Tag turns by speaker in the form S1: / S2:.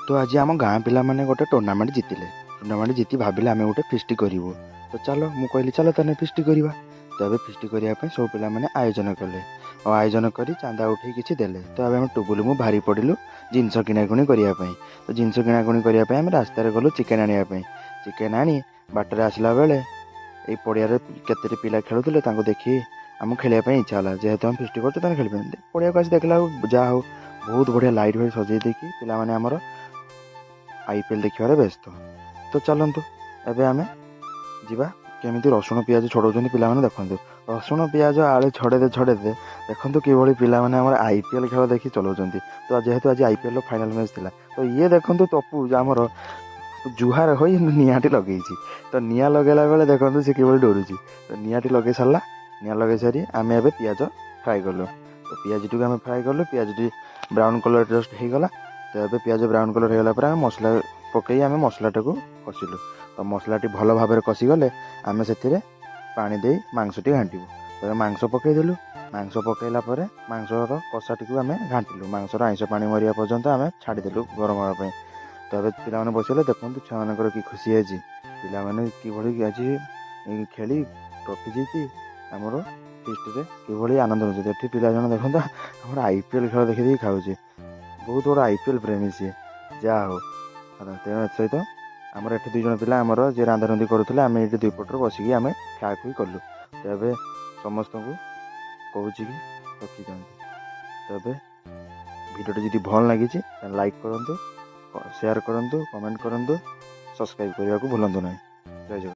S1: तो आज आम गाँ पिला माने गोटे टूर्णामेंट जीतिले। टूर्णामेंट जीति भाविले आम गोटे फिस्ट करूँ। तो चलो मु कहली चलो तेने फिस्ट करवा। तो ए फिस्ट करने सब पिला माने आयोजन कले और आयोजन कर चांदा उठे किसी देले। तो आम टुबुल मु भारी पड़िलु जिनस किणाकुणी करने। तो जिनस किणाकुणी करने आम रास्तार गलु चिकेन आने। चिकेन आनी बाटर आसला बेले ये पड़िया केते पिला खेलुले देखी आम खेलने इच्छा है। जेहेतु हम फिस्ट कर खेल पड़िया को आस देखला जहाँ हो बहुत बढ़िया लाइट फाइट सजे देखी पिला माने आमर आईपीएल देखा व्यस्त। तो चलतु एवं आम जा केमी रसुण पिज छड़ाऊँ पिला देखु रसुण पिज आलू छड़े देखु कि पिला आईपीएल खेल देखी चलाऊँ। तो जेहेतु आज आईपीएल फाइनल मैच थी तो ये देखु तपु आमर जुहार हो निआटी लगे। तो निआ लगेला बेले देखो सी कि डरुची। तो निआटी लगे सारा निआ लगे सारी आम ए पिज फ्राए कलु। तो पिज टी आम फ्राए कलु पिज टी ब्राउन कलर जस्ट होगला। तो ये पिज ब्राउन कलर होगला पर आम मसला पकई आम मसलाटा को कषिलु। तो मसलाटी भल भाव कषिगले आम से पानी दे मांसटी घाटू। तो मांस पकईदेलु मांस पकईला मांसर कषाटी को आम घाटिलु मांसर आइंस पानी मरिया पर्यंत आम छाड़देलु गरम हाँपाई। तो ये पिला बसले देखो छुआ मान कि खुशी आज पिला कि आज खेली ट्रफी जीति आमर फिस्ट कि आनंद हो पिला जन देखता आम आईपीएल खेल देखी खाऊ बहुत बड़ा आईपीएल प्रेमी सी जा हो। तेणु सहित आमर एଠି दुई जन पिला आमर जे रांधारुंधी करूले आम ये दुई पटर बसिकी आम खाखुई कलु। तो ये समस्त को कहूँ कि रखी था। तो ये भिडियो जी भल लगी लाइक करूँ शेयर करूँ कमेंट करूँ सब्सक्राइब करने को भूलु ना। जय जगन्नाथ।